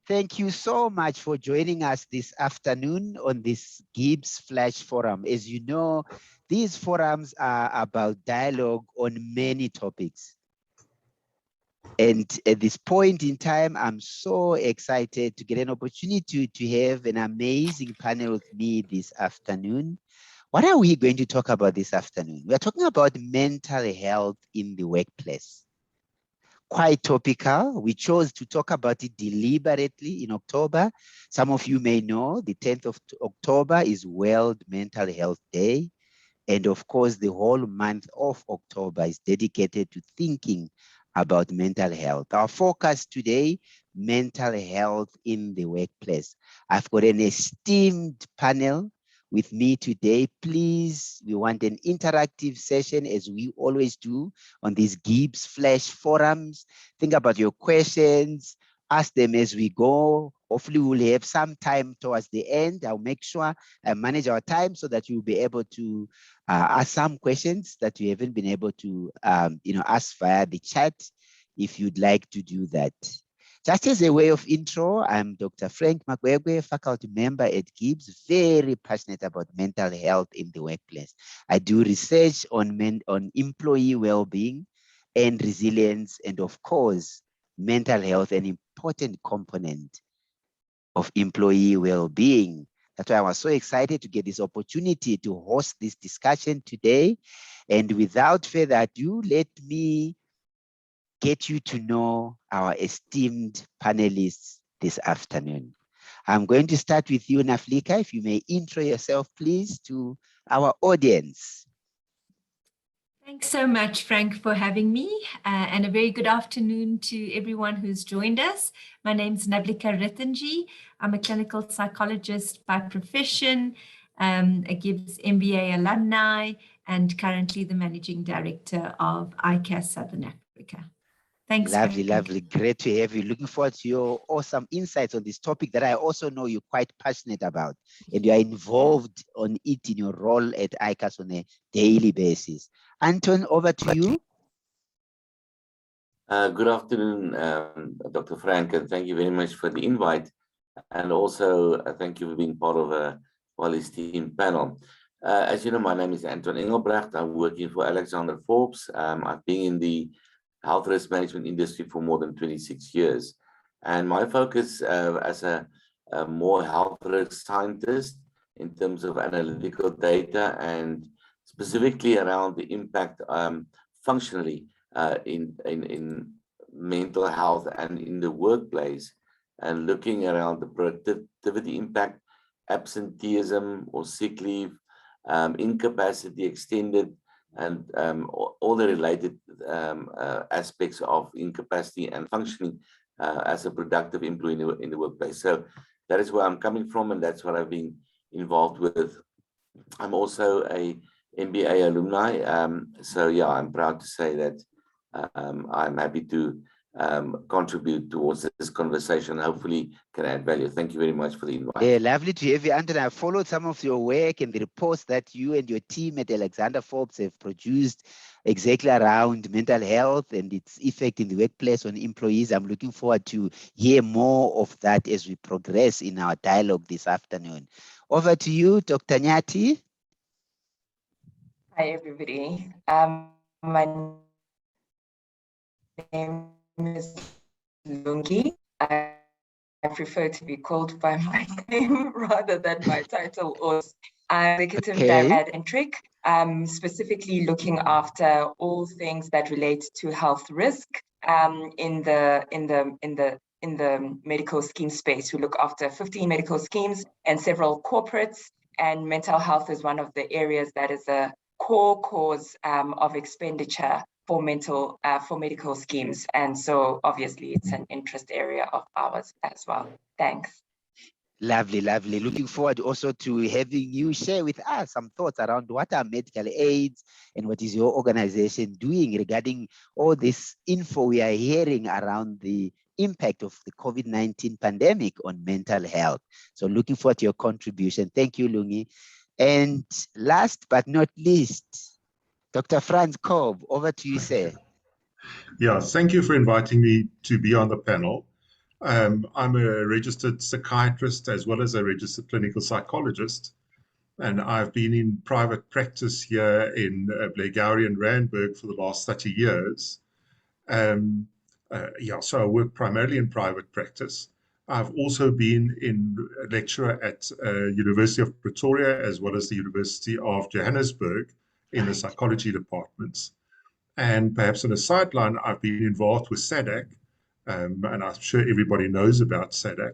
Thank you so much for joining us this afternoon on this GIBS Flash Forum. As you know, these forums are about dialogue on many topics. And at this point in time, I'm so excited to get an opportunity to have an amazing panel with me this afternoon. What are we going to talk about this afternoon? We're talking about mental health in the workplace. Quite topical. We chose to talk about it deliberately in October. Some of you may know the 10th of October is World Mental Health Day. And of course, the whole month of October is dedicated to thinking about mental health. Our focus today, mental health in the workplace. I've got an esteemed panel with me today. Please, we want an interactive session as we always do on these GIBS Flash forums. Think about your questions, ask them as we go. Hopefully we'll have some time towards the end. I'll make sure I manage our time so that you'll be able to ask some questions that you haven't been able to ask via the chat if you'd like to do that. Just as a way of intro, I'm Dr. Frank Magwegwe, faculty member at GIBS, very passionate about mental health in the workplace. I do research on employee well-being and resilience, and of course, mental health, an important component of employee well-being. That's why I was so excited to get this opportunity to host this discussion today. And without further ado, let me get you to know our esteemed panelists this afternoon. I'm going to start with you, Naflika. If you may intro yourself, please, to our audience. Thanks so much, Frank, for having me, and a very good afternoon to everyone who's joined us. My name's Navlika Ritanji. I'm a clinical psychologist by profession, a GIBS MBA alumni, and currently the managing director of ICAS Southern Africa. Thanks. Lovely, Frank. lovely. Great to have you. Looking forward to your awesome insights on this topic that I also know you're quite passionate about, and you are involved on it in your role at ICAS on a daily basis. Anton, over to you. Good afternoon, Dr. Frank, and thank you very much for the invite. And also, thank you for being part of a well-esteemed panel. As you know, my name is Anton Engelbrecht. I'm working for Alexander Forbes. I've been in the health risk management industry for more than 26 years. And my focus as a more health risk scientist in terms of analytical data and specifically around the impact functionally in mental health and in the workplace, and looking around the productivity impact, absenteeism or sick leave, incapacity extended, and all the related aspects of incapacity and functioning as a productive employee in the workplace. So that is where I'm coming from, and that's what I've been involved with. I'm also a MBA alumni, so yeah, I'm proud to say that I'm happy to contribute towards this conversation. Hopefully can add value. Thank you very much for the invite. Yeah, lovely to have you, Anton. I followed some of your work and the reports that you and your team at Alexander Forbes have produced exactly around mental health and its effect in the workplace on employees. I'm looking forward to hear more of that as we progress in our dialogue this afternoon. Over to you, Dr. Nyati. Hi, everybody. My name is Lungi. I prefer to be called by my name rather than my title. I'm executive director at Entric, specifically looking after all things that relate to health risk in the medical scheme space. We look after 15 medical schemes and several corporates, and mental health is one of the areas that is a core cause of expenditure for medical schemes. And so obviously it's an interest area of ours as well. Thanks. Lovely, lovely. Looking forward also to having you share with us some thoughts around what are medical aids and what is your organization doing regarding all this info we are hearing around the impact of the COVID-19 pandemic on mental health. So looking forward to your contribution. Thank you, Lungi. And last but not least, Dr. Franz Korb, over to you, sir. Yeah, thank you for inviting me to be on the panel. I'm a registered psychiatrist as well as a registered clinical psychologist. And I've been in private practice here in Blairgowrie and Randburg for the last 30 years. So I work primarily in private practice. I've also been a lecturer at University of Pretoria as well as the University of Johannesburg in the psychology departments. And perhaps on a sideline, I've been involved with SADC, and I'm sure everybody knows about SADC.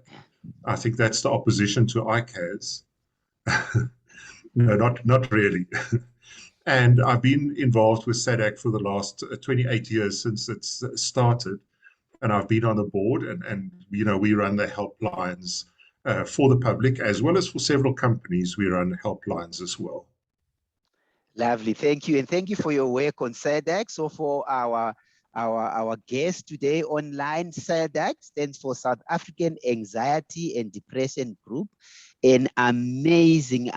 I think that's the opposition to ICAS. No, not really. And I've been involved with SADC for the last 28 years since it's started. And I've been on the board, and we run the helplines for the public as well as for several companies. We run helplines as well. Lovely, thank you, and thank you for your work on SADC. So for our guest today online, SADC stands for South African Anxiety and Depression Group, an amazing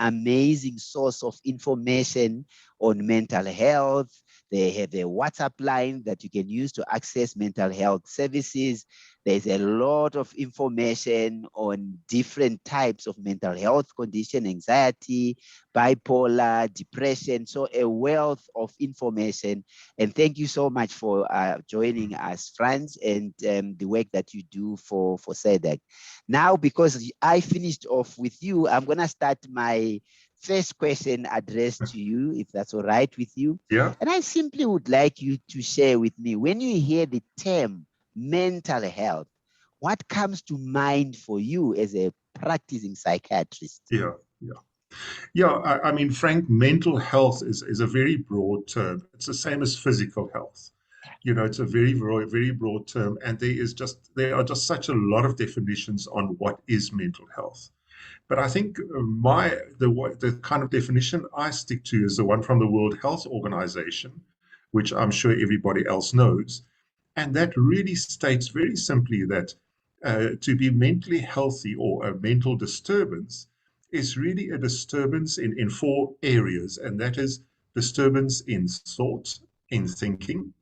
source of information on mental health. They have a WhatsApp line that you can use to access mental health services. There's a lot of information on different types of mental health condition, anxiety, bipolar, depression. So a wealth of information. And thank you so much for joining us, Franz, and the work that you do for SADC. Now, because I finished off with you, I'm going to start my first question addressed to you, if that's all right with you. Yeah. And I simply would like you to share with me, when you hear the term mental health, what comes to mind for you as a practicing psychiatrist? I mean, Frank, mental health is a very broad term. It's the same as physical health. It's a very, very, very broad term, and there are just such a lot of definitions on what is mental health. But I think the kind of definition I stick to is the one from the World Health Organization, which I'm sure everybody else knows. And that really states very simply that to be mentally healthy or a mental disturbance is really a disturbance in four areas. And that is disturbance in thought, in thinking.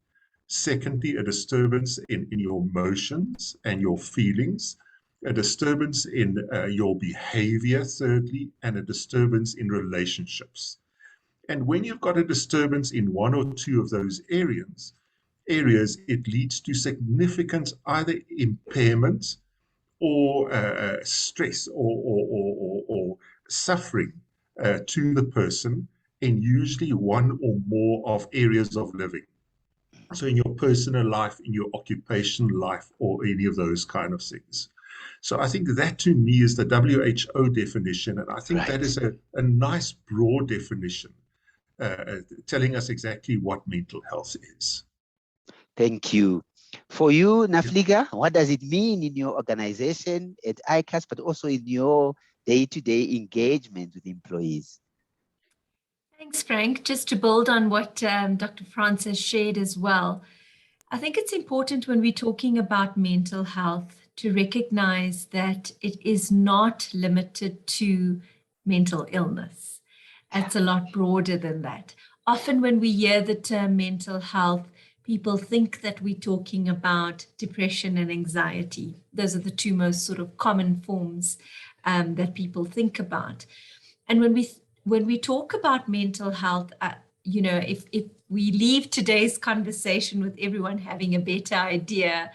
Secondly, a disturbance in your emotions and your feelings. A disturbance in your behavior, thirdly, and a disturbance in relationships. And when you've got a disturbance in one or two of those areas, it leads to significant either impairment or stress or suffering to the person in usually one or more of areas of living. So in your personal life, in your occupation life, or any of those kind of things. So I think that to me is the WHO definition. And I think that is a nice broad definition telling us exactly what mental health is. Thank you. For you, Nafliga, what does it mean in your organization at ICAS, but also in your day-to-day engagement with employees? Thanks, Frank. Just to build on what Dr. Franz has shared as well, I think it's important when we're talking about mental health to recognize that it is not limited to mental illness. It's a lot broader than that. Often when we hear the term mental health, people think that we're talking about depression and anxiety. Those are the two most sort of common forms that people think about. And when we talk about mental health, if we leave today's conversation with everyone having a better idea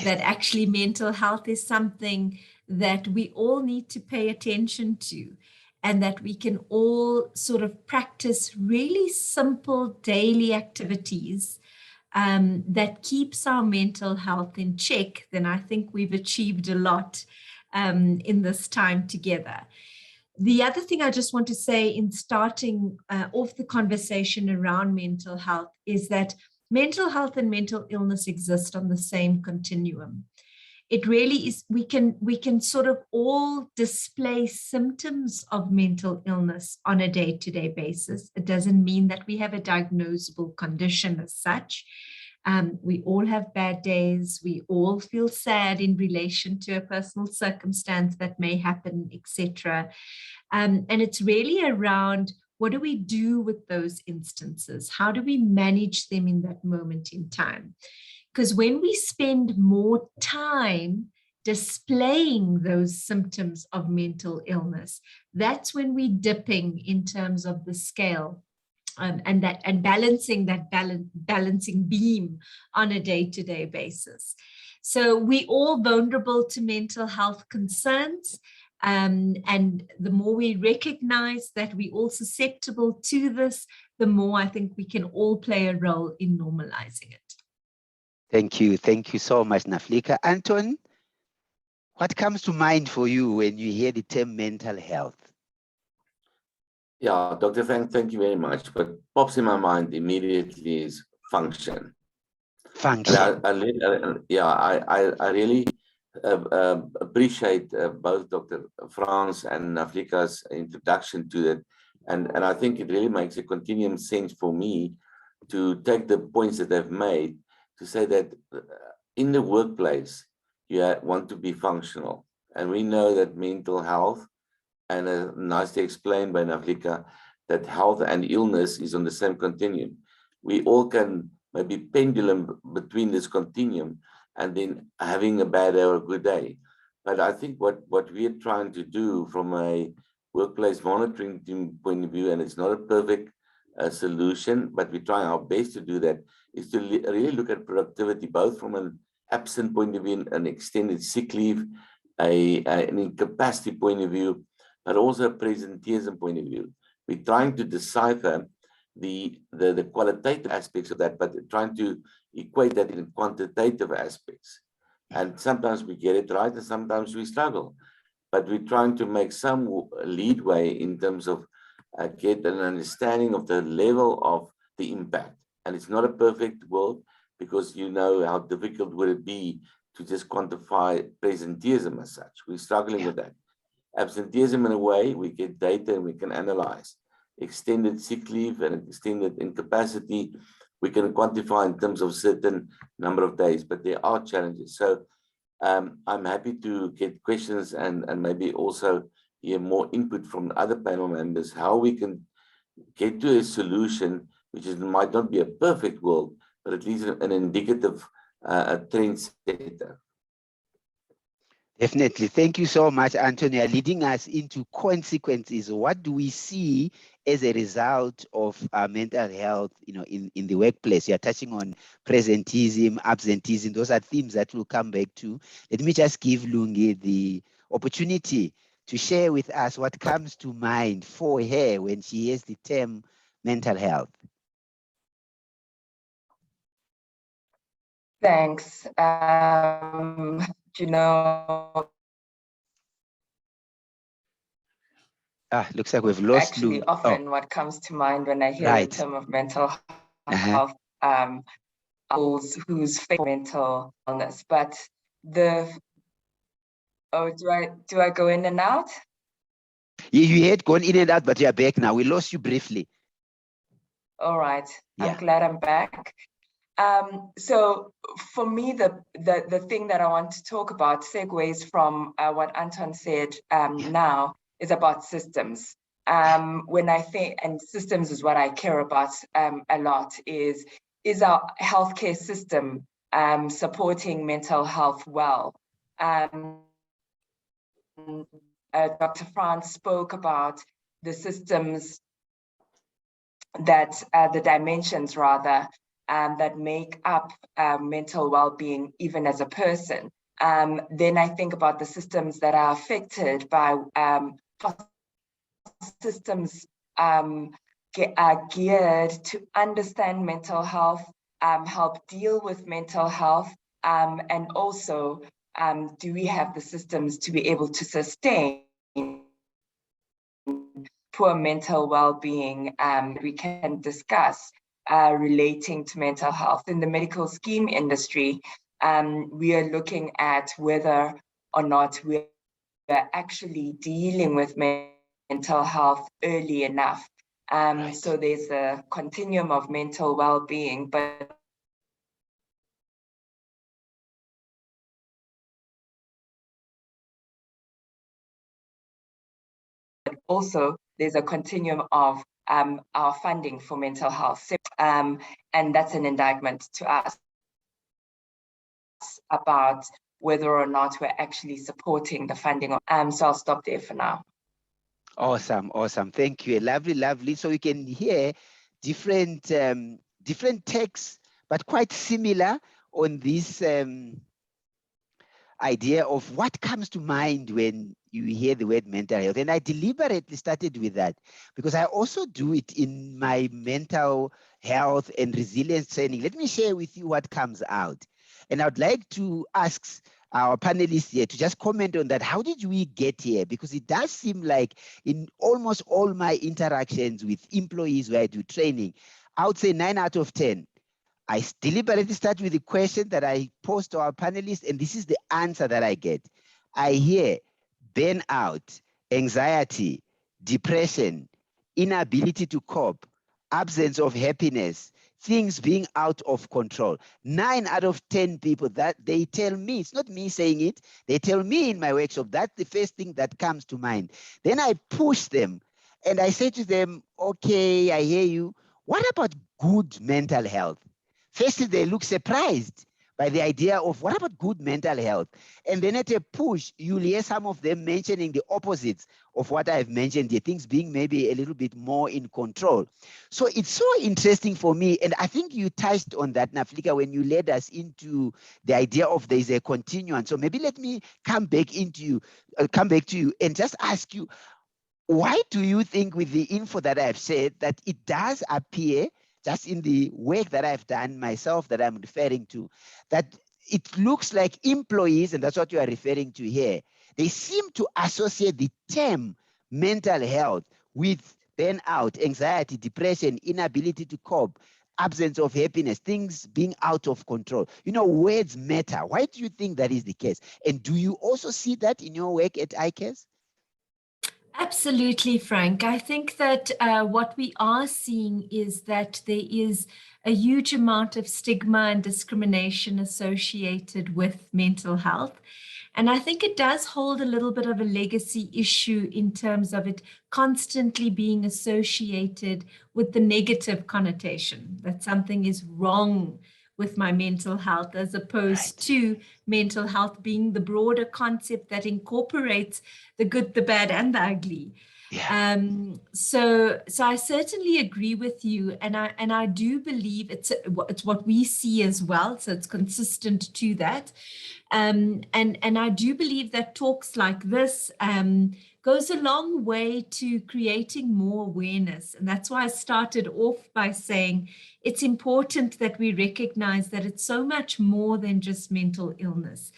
that actually mental health is something that we all need to pay attention to, and that we can all sort of practice really simple daily activities that keeps our mental health in check, then I think we've achieved a lot in this time together. The other thing I just want to say in starting off the conversation around mental health is that mental health and mental illness exist on the same continuum. It really is, we can sort of all display symptoms of mental illness on a day-to-day basis. It doesn't mean that we have a diagnosable condition as such. We all have bad days. We all feel sad in relation to a personal circumstance that may happen, etc. And it's really around, what do we do with those instances? How do we manage them in that moment in time? Because when we spend more time displaying those symptoms of mental illness, that's when we're dipping in terms of the scale. And balancing that balancing beam on a day-to-day basis. So we all vulnerable to mental health concerns. And the more we recognize that we're all susceptible to this, the more I think we can all play a role in normalizing it. Thank you. Thank you so much, Naflika. Anton, what comes to mind for you when you hear the term mental health? Yeah, Dr. Frank, thank you very much. What pops in my mind immediately is function. Function. I really appreciate both Dr. Franz and Naflika's introduction to that. And I think it really makes a continuum sense for me to take the points that they've made to say that in the workplace, you want to be functional. And we know that mental health, and nicely explained by Naflika, that health and illness is on the same continuum. We all can maybe pendulum between this continuum and then having a bad day or a good day. But I think what we're trying to do from a workplace monitoring team point of view, and it's not a perfect solution, but we're trying our best to do that, is to really look at productivity, both from an absent point of view, an extended sick leave, an incapacity point of view, but also a presenteeism point of view. We're trying to decipher the qualitative aspects of that, but trying to equate that in quantitative aspects. And sometimes we get it right, and sometimes we struggle. But we're trying to make some leadway in terms of get an understanding of the level of the impact. And it's not a perfect world, because you know how difficult would it be to just quantify presenteeism as such. We're struggling with that. Absenteeism, in a way, we get data and we can analyze. Extended sick leave and extended incapacity, we can quantify in terms of certain number of days, but there are challenges. So I'm happy to get questions and maybe also hear more input from other panel members, how we can get to a solution which might not be a perfect world, but at least an indicative trend setter. Definitely. Thank you so much, Antonia, leading us into consequences. What do we see as a result of mental health, in the workplace? You're touching on presenteeism, absenteeism. Those are themes that we'll come back to. Let me just give Lungi the opportunity to share with us what comes to mind for her when she hears the term mental health. Thanks. Looks like we've lost actually Lungi. Often what comes to mind when I hear the term of mental health, who's facing mental illness. But do I go in and out? You had gone in and out, but you're back now. We lost you briefly. All right. Yeah. I'm glad I'm back. So for me, the thing that I want to talk about segues from what Anton said now, is about systems. When I think, and systems is what I care about a lot, is our healthcare system supporting mental health well? Dr. Franz spoke about the systems that, the dimensions rather, that make up mental well-being even as a person. Then I think about the systems that are affected by systems are geared to understand mental health, help deal with mental health, and also do we have the systems to be able to sustain poor mental well-being? We can discuss relating to mental health. In the medical scheme industry, we are looking at whether or not we are actually dealing with mental health early enough. So there's a continuum of mental well-being, but also there's a continuum of our funding for mental health. And that's an indictment to us about whether or not we're actually supporting the funding. So I'll stop there for now. Awesome, awesome. Thank you. Lovely, lovely. So we can hear different different texts, but quite similar on this idea of what comes to mind when you hear the word mental health. And I deliberately started with that because I also do it in my mental health and resilience training. Let me share with you what comes out. And I'd like to ask our panelists here to just comment on that. How did we get here? Because it does seem like in almost all my interactions with employees where I do training, I would say 9 out of 10, I deliberately start with the question that I pose to our panelists, and this is the answer that I get. I hear burnout, anxiety, depression, inability to cope, absence of happiness, things being out of control. 9 out of 10 people that they tell me, it's not me saying it, they tell me in my workshop, that's the first thing that comes to mind. Then I push them and I say to them, okay, I hear you. What about good mental health? First, they look surprised by the idea of what about good mental health? And then at a push, you'll hear some of them mentioning the opposites of what I've mentioned, the things being maybe a little bit more in control. So it's so interesting for me. And I think you touched on that, Naflika, when you led us into the idea of there's a continuum. So maybe let me come back to you and just ask you, why do you think with the info that I've said that it does appear just in the work that I've done myself that I'm referring to, that it looks like employees, and that's what you are referring to here, they seem to associate the term mental health with burnout, anxiety, depression, inability to cope, absence of happiness, things being out of control. You know, words matter. Why do you think that is the case? And do you also see that in your work at ICAS? Absolutely, Frank. I think that what we are seeing is that there is a huge amount of stigma and discrimination associated with mental health. And I think it does hold a little bit of a legacy issue in terms of it constantly being associated with the negative connotation that something is wrong with my mental health, as opposed to mental health being the broader concept that incorporates the good, the bad, and the ugly. Yeah. So I certainly agree with you, and I do believe it's what we see as well. So it's consistent to that, and I do believe that talks like this goes a long way to creating more awareness, and that's why I started off by saying it's important that we recognize that it's so much more than just mental illness.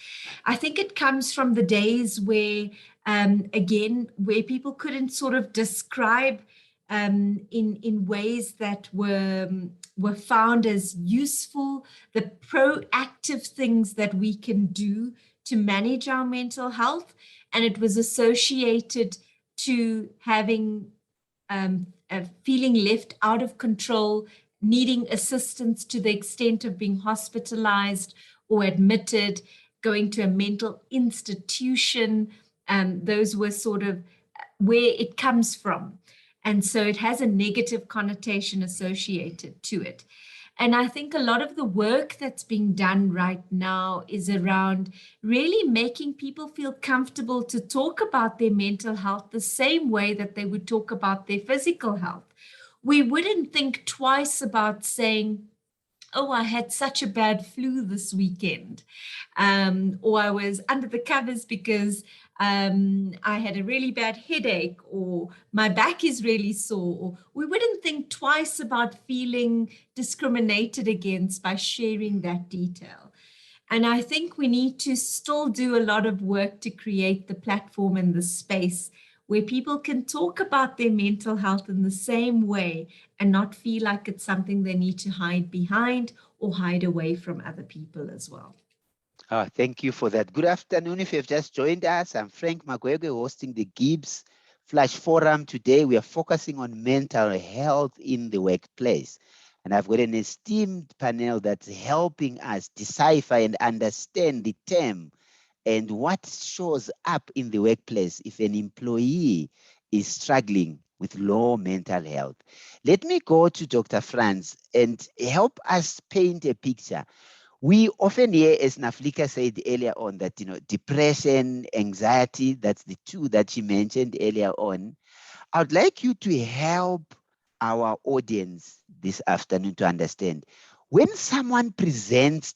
I think it comes from the days where again, where people couldn't sort of describe in ways that were found as useful, the proactive things that we can do to manage our mental health. And it was associated to having feeling left out of control, needing assistance to the extent of being hospitalized or admitted, going to a mental institution. Those were sort of where it comes from. And so it has a negative connotation associated to it. And I think a lot of the work that's being done right now is around really making people feel comfortable to talk about their mental health the same way that they would talk about their physical health. We wouldn't think twice about saying, oh, I had such a bad flu this weekend, or I was under the covers because I had a really bad headache, or my back is really sore. Or we wouldn't think twice about feeling discriminated against by sharing that detail. And I think we need to still do a lot of work to create the platform and the space where people can talk about their mental health in the same way and not feel like it's something they need to hide behind or hide away from other people as well. Oh, thank you for that. Good afternoon. If you've just joined us, I'm Frank Magwege, hosting the GIBS Flash Forum. Today, we are focusing on mental health in the workplace. And I've got an esteemed panel that's helping us decipher and understand the term and what shows up in the workplace if an employee is struggling with low mental health. Let me go to Dr. Franz and help us paint a picture. We often hear, as Naflika said earlier on, that, depression, anxiety, that's the two that she mentioned earlier on. I would like you to help our audience this afternoon to understand when someone presents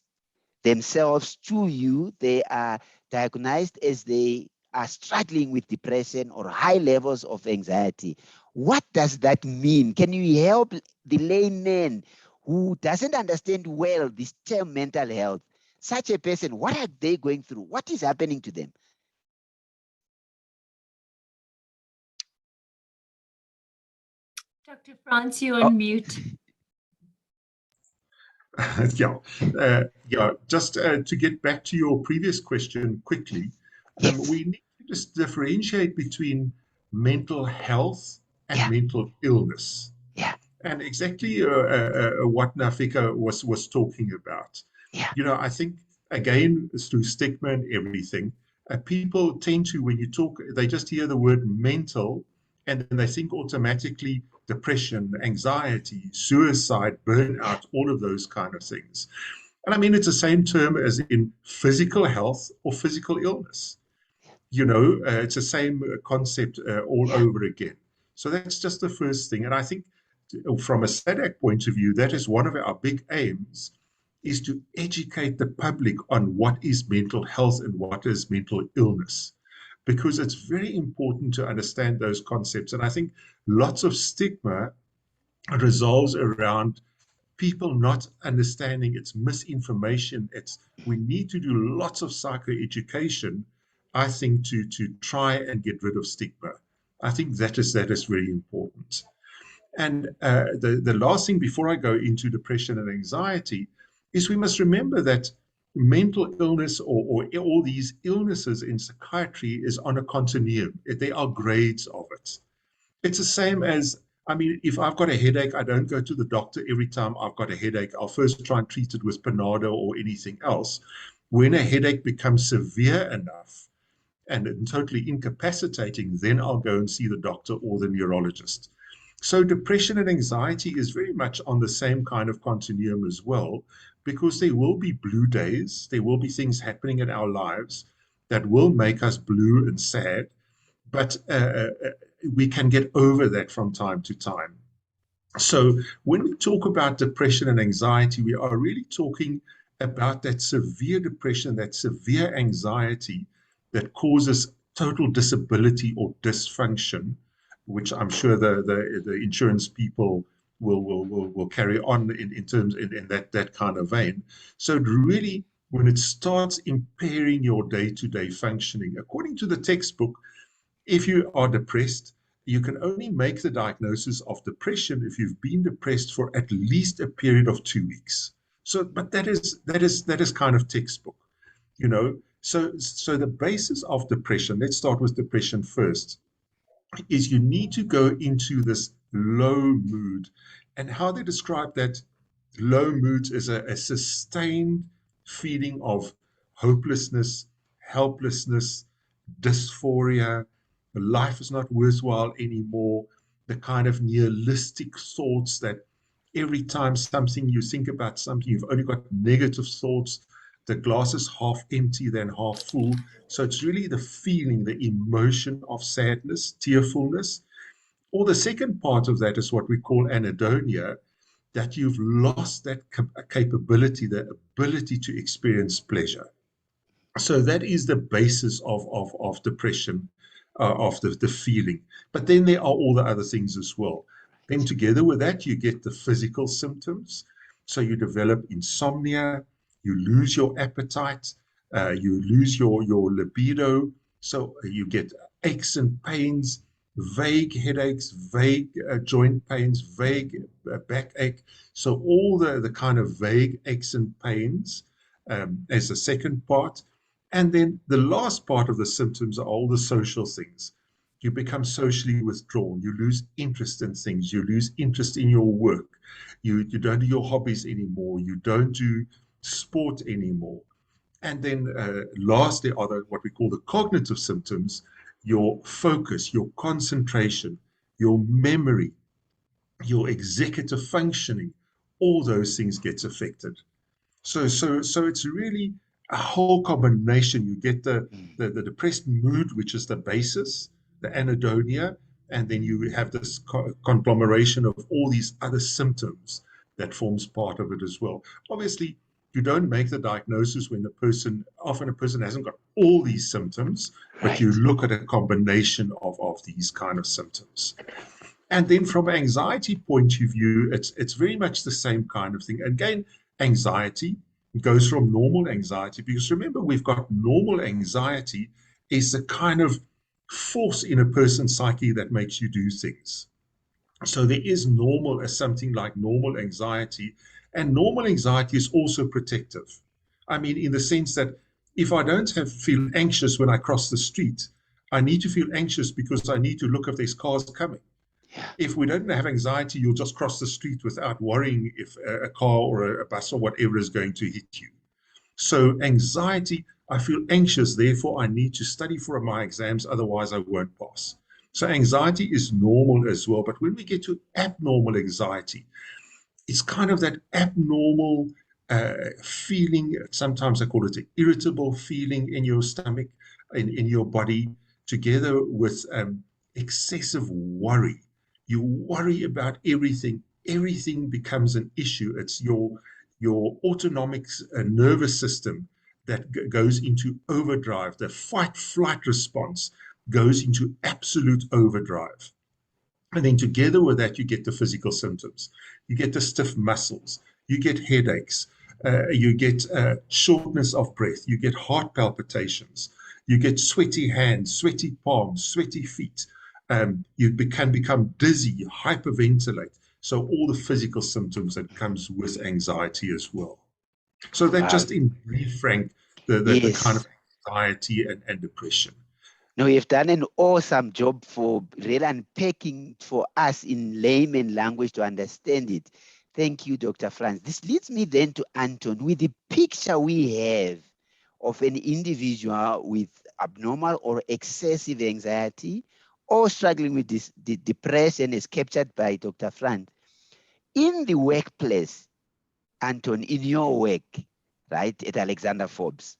themselves to you, they are diagnosed as they are struggling with depression or high levels of anxiety. What does that mean? Can you help the layman who doesn't understand well this term mental health? Such a person, what are they going through? What is happening to them? Dr. Franz, you're on mute. Yeah. Just to get back to your previous question quickly, Yes. we need to just differentiate between mental health and Yeah. mental illness. Yeah. And exactly what Nafika was talking about. Yeah. I think, again, through stigma and everything, people tend to, when you talk, they just hear the word mental, and then they think automatically depression, anxiety, suicide, burnout, all of those kind of things. And I mean, it's the same term as in physical health or physical illness. It's the same concept all Yeah. over again. So that's just the first thing. And I think from a SADC point of view, that is one of our big aims, is to educate the public on what is mental health and what is mental illness, because it's very important to understand those concepts. And I think lots of stigma resolves around people not understanding. It's misinformation. We need to do lots of psychoeducation, I think, to try and get rid of stigma. I think that is very important. And the last thing before I go into depression and anxiety is we must remember that mental illness or all these illnesses in psychiatry is on a continuum. There are grades of it. It's the same as, I mean, if I've got a headache, I don't go to the doctor every time I've got a headache. I'll first try and treat it with Panado or anything else. When a headache becomes severe enough and totally incapacitating, then I'll go and see the doctor or the neurologist. So depression and anxiety is very much on the same kind of continuum as well, because there will be blue days. There will be things happening in our lives that will make us blue and sad, but we can get over that from time to time. So when we talk about depression and anxiety, we are really talking about that severe depression, that severe anxiety that causes total disability or dysfunction, which I'm sure the insurance people will carry on in terms in that kind of vein. So really, when it starts impairing your day-to-day functioning, according to the textbook, if you are depressed, you can only make the diagnosis of depression if you've been depressed for at least a period of 2 weeks. So, but that is kind of textbook, you know. So the basis of depression, let's start with depression first, is you need to go into this low mood. And how they describe that low mood is a sustained feeling of hopelessness, helplessness, dysphoria, life is not worthwhile anymore, the kind of nihilistic thoughts that every time something you think about something, you've only got negative thoughts. The glass is half empty than half full. So it's really the feeling, the emotion of sadness, tearfulness. Or the second part of that is what we call anhedonia, that you've lost that capability, the ability to experience pleasure. So that is the basis of depression, of the feeling. But then there are all the other things as well. Then together with that, you get the physical symptoms. So you develop insomnia, you lose your appetite, you lose your libido. So you get aches and pains, vague headaches, vague joint pains, vague backache. So all the kind of vague aches and pains as the second part. And then the last part of the symptoms are all the social things. You become socially withdrawn. You lose interest in things. You lose interest in your work. You don't do your hobbies anymore. You don't do sport anymore. And then lastly are what we call the cognitive symptoms, your focus, your concentration, your memory, your executive functioning, all those things gets affected. So it's really a whole combination. You get the depressed mood, which is the basis, the anhedonia, and then you have this conglomeration of all these other symptoms that forms part of it as well. Obviously, you don't make the diagnosis when often a person hasn't got all these symptoms, but you look at a combination of these kind of symptoms. And then from an anxiety point of view, it's very much the same kind of thing. Again, anxiety goes from normal anxiety, because remember, we've got normal anxiety is a kind of force in a person's psyche that makes you do things. So there is something like normal anxiety, and normal anxiety is also protective. I mean, in the sense that if I don't feel anxious when I cross the street, I need to feel anxious because I need to look if there's cars coming. If we don't have anxiety, you'll just cross the street without worrying if a car or a bus or whatever is going to hit you. So anxiety, I feel anxious, therefore I need to study for my exams, otherwise I won't pass. So anxiety is normal as well. But when we get to abnormal anxiety, it's kind of that abnormal feeling. Sometimes I call it an irritable feeling in your stomach, in your body, together with excessive worry. You worry about everything. Everything becomes an issue. It's your autonomic nervous system that goes into overdrive. The fight-flight response goes into absolute overdrive. And then together with that, you get the physical symptoms. You get the stiff muscles. You get headaches. You get shortness of breath. You get heart palpitations. You get sweaty hands, sweaty palms, sweaty feet. You can become dizzy, hyperventilate. So all the physical symptoms that comes with anxiety as well. So that just in brief, Frank, the kind of anxiety and depression. No, you've done an awesome job for really unpacking for us in layman language to understand it. Thank you, Dr. Franz. This leads me then to Anton. With the picture we have of an individual with abnormal or excessive anxiety or struggling with the depression as captured by Dr. Franz, in the workplace, Anton, in your work, right, at Alexander Forbes,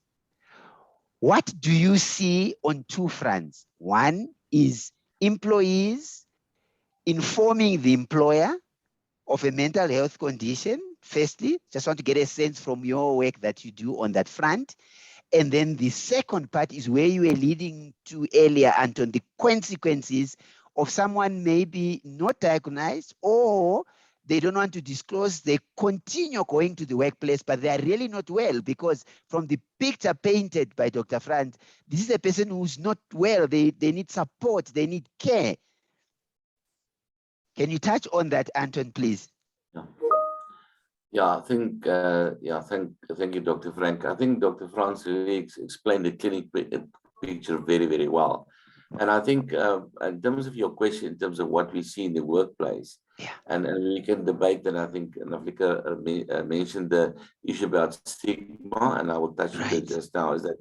what do you see on two fronts? One is employees informing the employer of a mental health condition. Firstly, just want to get a sense from your work that you do on that front. And then the second part is where you were leading to earlier, Anton, the consequences of someone maybe not diagnosed, or they don't want to disclose, they continue going to the workplace, but they are really not well, because from the picture painted by Dr. Franz, this is a person who's not well. They need support, they need care. Can you touch on that, Anton, please? Yeah, I think, thank you, Dr. Frank. I think Dr. Franz really explained the clinic picture very, very well. And I think in terms of your question, in terms of what we see in the workplace, and we can debate that. I think Navlika mentioned the issue about stigma, and I will touch on it just now, is that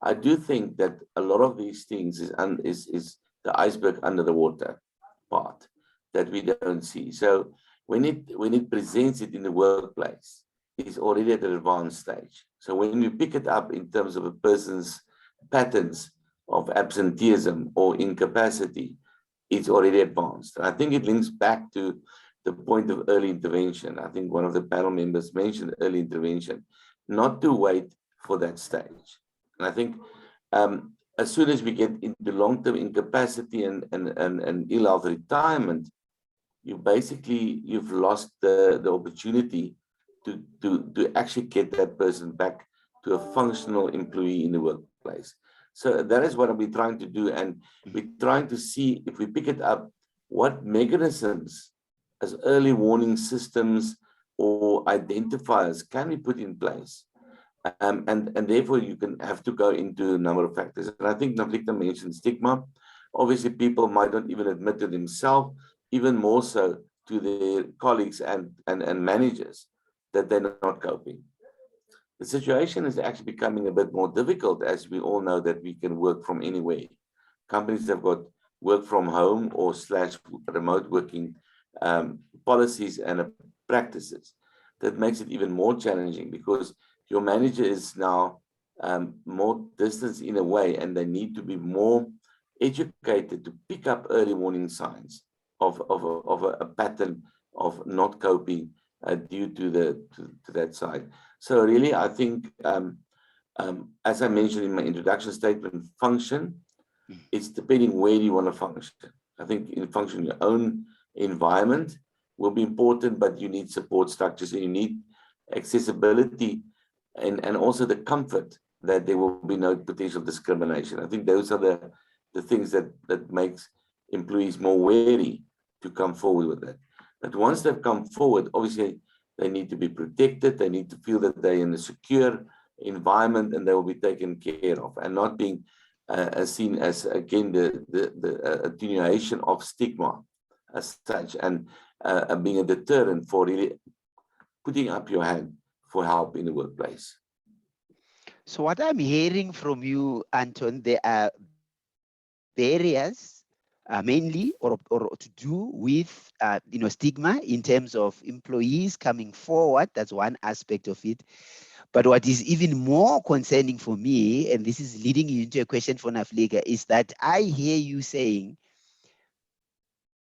I do think that a lot of these things is the iceberg under the water part that we don't see. So when it presents it in the workplace, it's already at an advanced stage. So when we pick it up in terms of a person's patterns of absenteeism or incapacity, it's already advanced. And I think it links back to the point of early intervention. I think one of the panel members mentioned early intervention, not to wait for that stage. And I think as soon as we get into long-term incapacity and ill health retirement, you've lost the opportunity to actually get that person back to a functional employee in the workplace. So that is what we're trying to do, and we're trying to see if we pick it up, what mechanisms as early warning systems or identifiers can we put in place, and therefore you can have to go into a number of factors. And I think Navlika mentioned stigma. Obviously, people might not even admit to themselves, even more so to their colleagues and managers, that they're not coping. The situation is actually becoming a bit more difficult, as we all know that we can work from anywhere. Companies have got work from home or / remote working policies and practices that makes it even more challenging, because your manager is now more distance in a way, and they need to be more educated to pick up early warning signs of a pattern of not coping due to that side. So really, I think, as I mentioned in my introduction statement, function, it's depending where you want to function. I think in function your own environment will be important, but you need support structures, and you need accessibility, and also the comfort that there will be no potential discrimination. I think those are the things that makes employees more wary to come forward with that. But once they've come forward, obviously they need to be protected. They need to feel that they're in a secure environment and they will be taken care of, and not being seen as, again, the attenuation of stigma as such, and being a deterrent for really putting up your hand for help in the workplace. So what I'm hearing from you, Anton, there are barriers mainly or to do with stigma in terms of employees coming forward. That's one aspect of it. But what is even more concerning for me, and this is leading you into a question for Nafliga, is that I hear you saying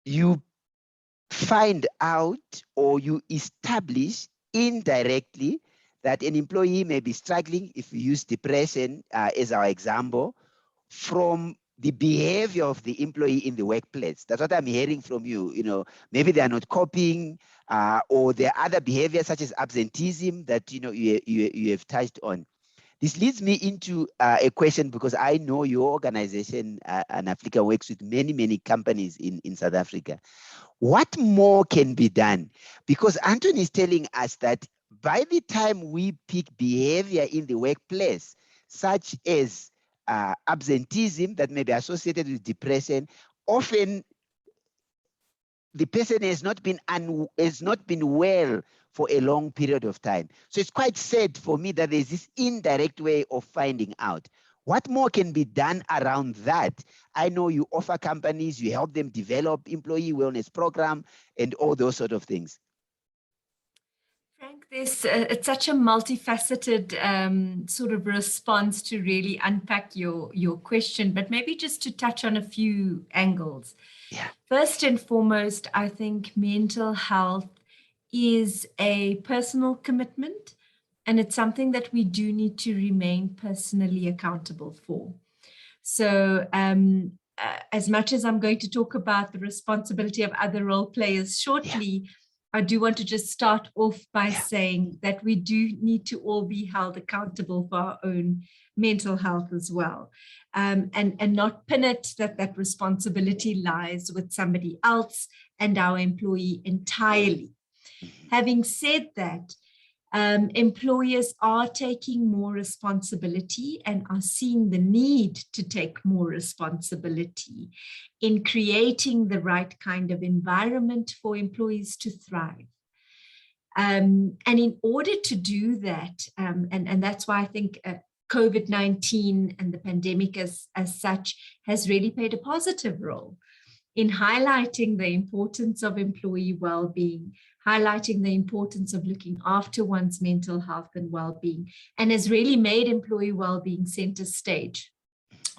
you find out or you establish indirectly that an employee may be struggling, if we use depression as our example, from the behavior of the employee in the workplace. That's what I'm hearing from you. Maybe they are not coping, or there are other behaviors such as absenteeism that you have touched on. This leads me into a question, because I know your organization, and Africa, works with many companies in South Africa. What more can be done? Because Anton is telling us that by the time we pick behavior in the workplace, such as absenteeism that may be associated with depression, often the person has not been well for a long period of time. So it's quite sad for me that there's this indirect way of finding out. What more can be done around that? I know you offer companies, you help them develop employee wellness program and all those sort of things. Frank, it's such a multifaceted sort of response to really unpack your question, but maybe just to touch on a few angles. Yeah. First and foremost, I think mental health is a personal commitment, and it's something that we do need to remain personally accountable for. So as much as I'm going to talk about the responsibility of other role players shortly, I do want to just start off by saying that we do need to all be held accountable for our own mental health as well, and not pin it that responsibility lies with somebody else and our employee entirely. Having said that, employers are taking more responsibility and are seeing the need to take more responsibility in creating the right kind of environment for employees to thrive. And in order to do that, and that's why I think COVID-19 and the pandemic as such has really played a positive role in highlighting the importance of employee well-being, highlighting the importance of looking after one's mental health and well-being, and has really made employee well-being center stage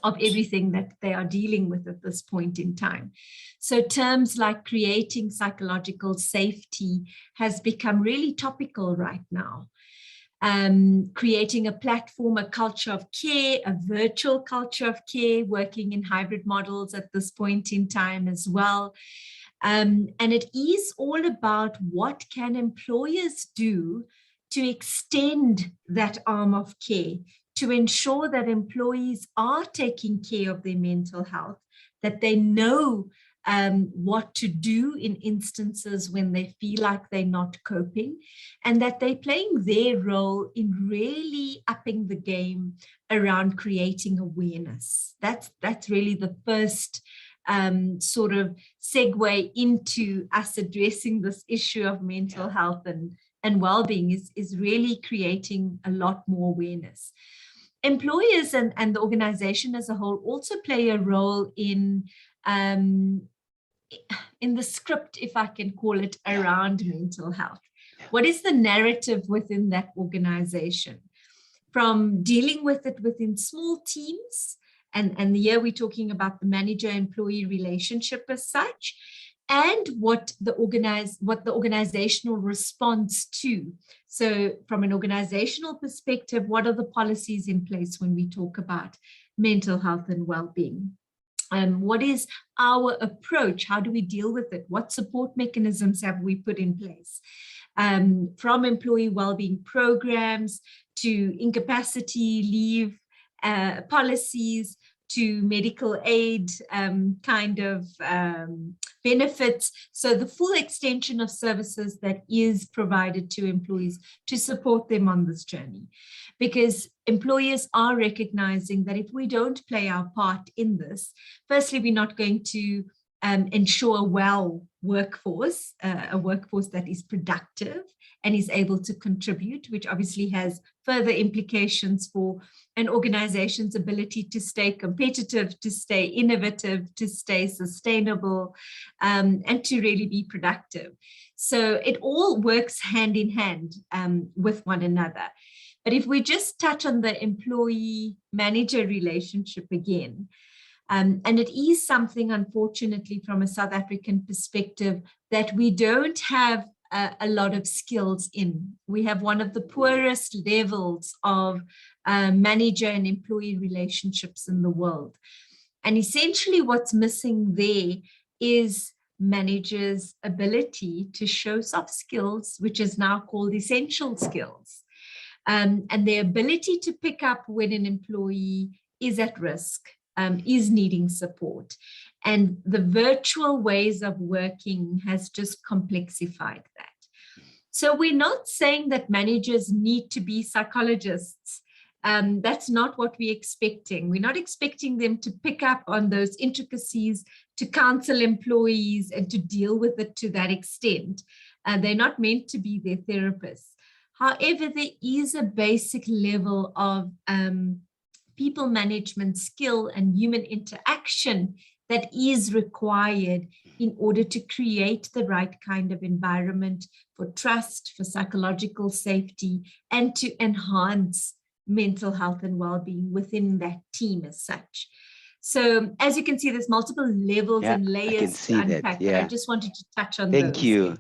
of everything that they are dealing with at this point in time. So terms like creating psychological safety has become really topical right now. Creating a platform, a culture of care, a virtual culture of care, working in hybrid models at this point in time as well. And it is all about what can employers do to extend that arm of care, to ensure that employees are taking care of their mental health, that they know what to do in instances when they feel like they're not coping, and that they're playing their role in really upping the game around creating awareness. That's really the first sort of segue into us addressing this issue of mental health and well-being is really creating a lot more awareness. Employers and the organization as a whole also play a role in the script, if I can call it, around mental health. What is the narrative within that organization? From dealing with it within small teams, and here we're talking about the manager-employee relationship as such, and what the organizational response to. So from an organizational perspective, what are the policies in place when we talk about mental health and well-being? What is our approach? How do we deal with it? What support mechanisms have we put in place? From employee well-being programs to incapacity leave policies, to medical aid kind of benefits. So the full extension of services that is provided to employees to support them on this journey. Because employers are recognizing that if we don't play our part in this, firstly, we're not going to ensure a workforce that is productive and is able to contribute, which obviously has further implications for an organization's ability to stay competitive, to stay innovative, to stay sustainable, and to really be productive. So it all works hand in hand with one another. But if we just touch on the employee-manager relationship again, and it is something, unfortunately, from a South African perspective, that we don't have a lot of skills in. We have one of the poorest levels of manager and employee relationships in the world. And essentially what's missing there is managers' ability to show soft skills, which is now called essential skills. And their ability to pick up when an employee is at risk, is needing support. And the virtual ways of working has just complexified that. So we're not saying that managers need to be psychologists. That's not what we're expecting. We're not expecting them to pick up on those intricacies, to counsel employees and to deal with it to that extent. They're not meant to be their therapists. However, there is a basic level of people management skill and human interaction that is required in order to create the right kind of environment for trust, for psychological safety, and to enhance mental health and well-being within that team as such. So as you can see, there's multiple levels and layers to unpack, but I just wanted to touch on those. Thank you.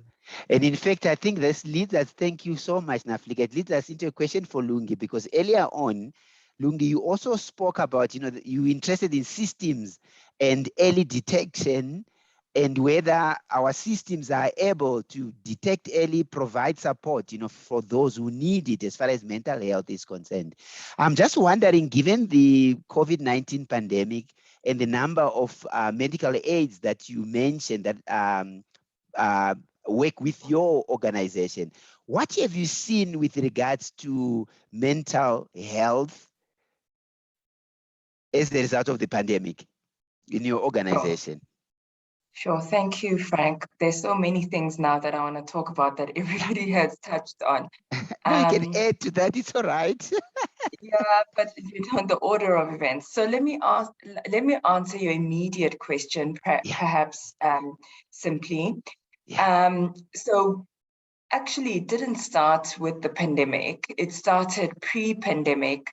And in fact, I think this leads us, thank you so much, Naflika. It leads us into a question for Lungi, because earlier on, Lungi, you also spoke about, you're interested in systems and early detection and whether our systems are able to detect early, provide support, for those who need it as far as mental health is concerned. I'm just wondering, given the COVID-19 pandemic and the number of medical aids that you mentioned that work with your organization, what have you seen with regards to mental health as the result of the pandemic in your organization? Sure. Thank you, Frank. There's so many things now that I want to talk about that everybody has touched on. No, you can add to that. It's all right. Yeah, but the order of events. So let me answer your immediate question, perhaps simply. Yeah. So actually, it didn't start with the pandemic. It started pre-pandemic.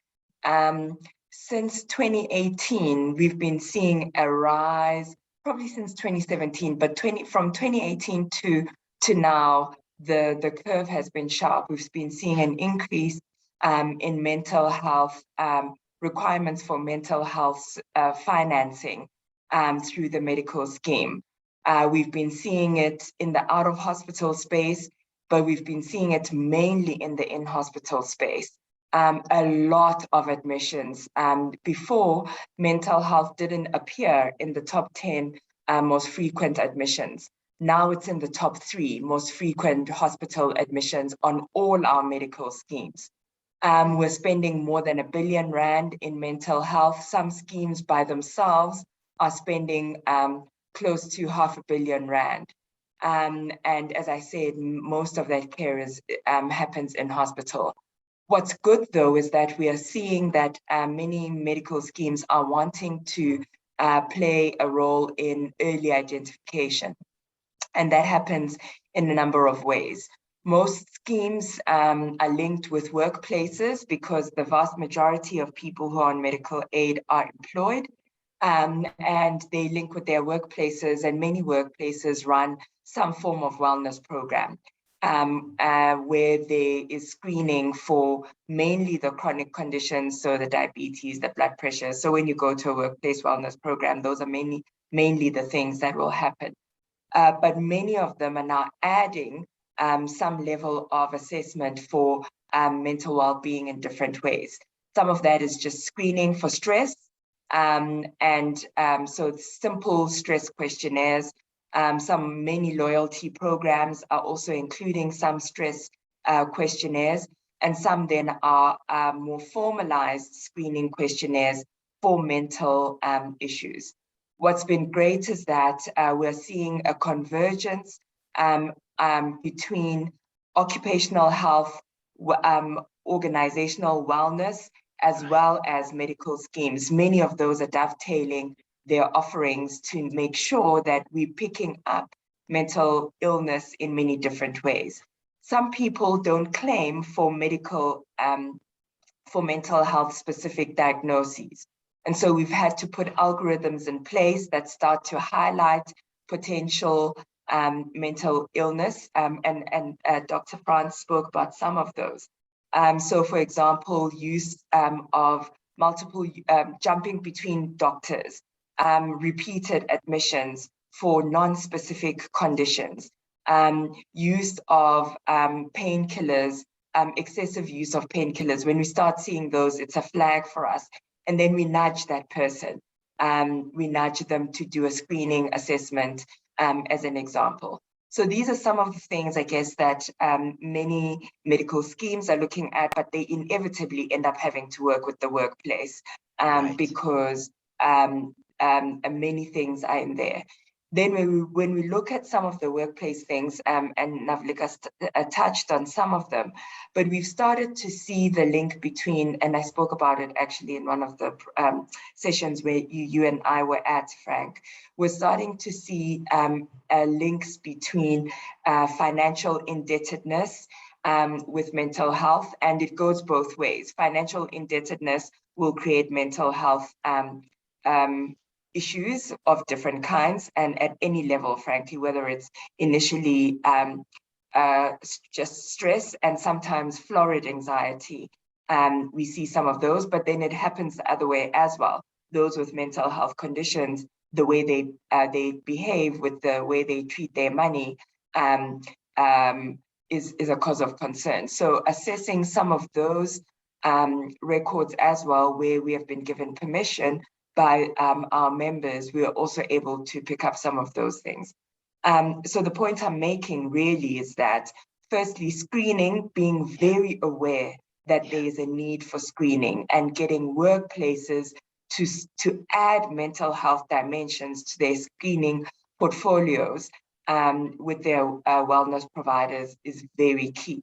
Since 2018, we've been seeing a rise, probably since 2017, but from 2018 to now, the curve has been sharp. We've been seeing an increase in mental health, requirements for mental health financing through the medical scheme. We've been seeing it in the out-of-hospital space, but we've been seeing it mainly in the in-hospital space. A lot of admissions. Before, mental health didn't appear in the top 10 most frequent admissions. Now it's in the top 3 most frequent hospital admissions on all our medical schemes. We're spending more than R1 billion in mental health. Some schemes by themselves are spending close to R500 million. And as I said, most of that care happens in hospital. What's good, though, is that we are seeing that many medical schemes are wanting to play a role in early identification. And that happens in a number of ways. Most schemes are linked with workplaces because the vast majority of people who are on medical aid are employed, and they link with their workplaces, and many workplaces run some form of wellness program where there is screening for mainly the chronic conditions, so the diabetes, the blood pressure. So when you go to a workplace wellness program, those are mainly the things that will happen. But many of them are now adding some level of assessment for mental well-being in different ways. Some of that is just screening for stress. So it's simple stress questionnaires. Many loyalty programs are also including some stress questionnaires, and some then are more formalized screening questionnaires for mental issues. What's been great is that we're seeing a convergence between occupational health, organizational wellness, as well as medical schemes. Many of those are dovetailing their offerings to make sure that we're picking up mental illness in many different ways. Some people don't claim for mental health specific diagnoses. And so we've had to put algorithms in place that start to highlight potential mental illness. And Dr. Franz spoke about some of those. So for example, use of multiple jumping between doctors, repeated admissions for non-specific conditions, use of painkillers, excessive use of painkillers. When we start seeing those, it's a flag for us. And then we nudge that person. We nudge them to do a screening assessment as an example. So these are some of the things, I guess, that many medical schemes are looking at, but they inevitably end up having to work with the workplace because many things are in there. Then when we look at some of the workplace things, and Navlika touched on some of them, but we've started to see the link between, and I spoke about it actually in one of the sessions where you and I were at, Frank, we're starting to see links between financial indebtedness with mental health, and it goes both ways. Financial indebtedness will create mental health issues of different kinds and at any level, frankly, whether it's initially just stress and sometimes florid anxiety. We see some of those, but then it happens the other way as well. Those with mental health conditions, the way they behave with the way they treat their money is a cause of concern. So assessing some of those records as well, where we have been given permission by our members, we are also able to pick up some of those things. So the point I'm making really is that, firstly, screening, being very aware that there is a need for screening and getting workplaces to add mental health dimensions to their screening portfolios with their wellness providers is very key.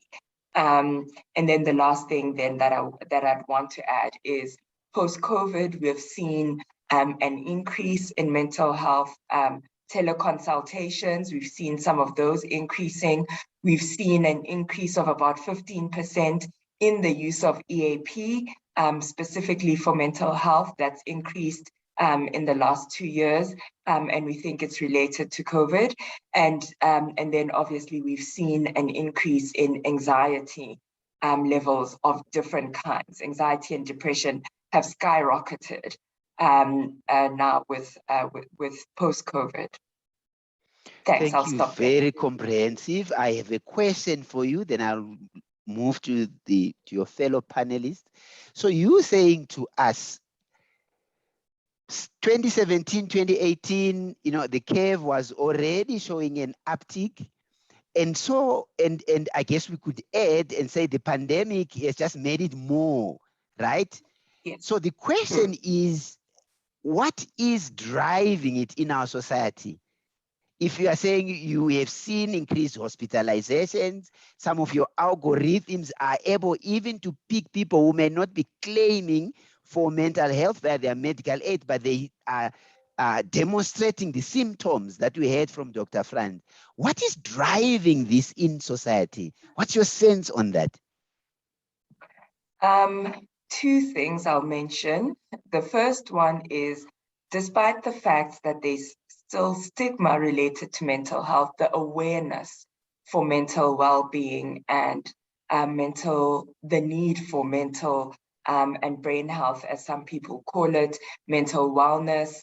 And then the last thing then that I'd want to add is, post-COVID, we've seen an increase in mental health teleconsultations. We've seen some of those increasing. We've seen an increase of about 15% in the use of EAP, specifically for mental health. That's increased in the last 2 years, and we think it's related to COVID. And then obviously we've seen an increase in anxiety levels of different kinds. Anxiety and depression have skyrocketed now with post-COVID. Thanks. I'll stop there. Very comprehensive. I have a question for you, then I'll move to your fellow panelists. So you saying to us, 2017, 2018, the curve was already showing an uptick. And so, and I guess we could add and say the pandemic has just made it more, right? Yes. So the question is, what is driving it in our society? If you are saying you have seen increased hospitalizations, some of your algorithms are able even to pick people who may not be claiming for mental health via their medical aid, but they are demonstrating the symptoms that we heard from Dr. Frank. What is driving this in society? What's your sense on that? Two things I'll mention. The first one is, despite the fact that there's still stigma related to mental health, the awareness for mental well-being and the need for mental and brain health, as some people call it, mental wellness,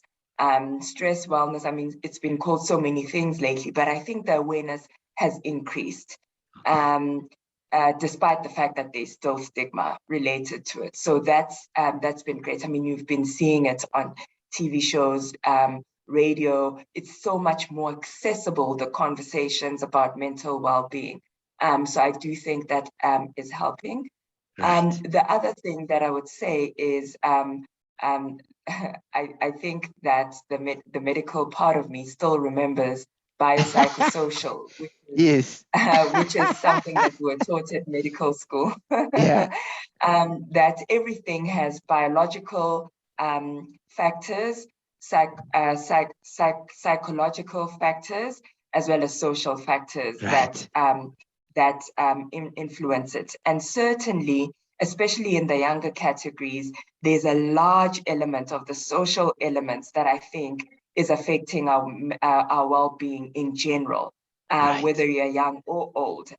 stress wellness. I mean, it's been called so many things lately, but I think the awareness has increased. Despite the fact that there's still stigma related to it. So that's been great. I mean, you've been seeing it on TV shows, radio. It's so much more accessible, the conversations about mental well-being. So I do think that is helping. Right. The other thing that I would say is I think that the medical part of me still remembers biopsychosocial, Yes. which is something that we're taught at medical school. Yeah. That everything has biological factors, psychological factors, as well as social factors Right. that influence it. And certainly, especially in the younger categories, there's a large element of the social elements that I think is affecting our well-being in general, Right. whether you're young or old.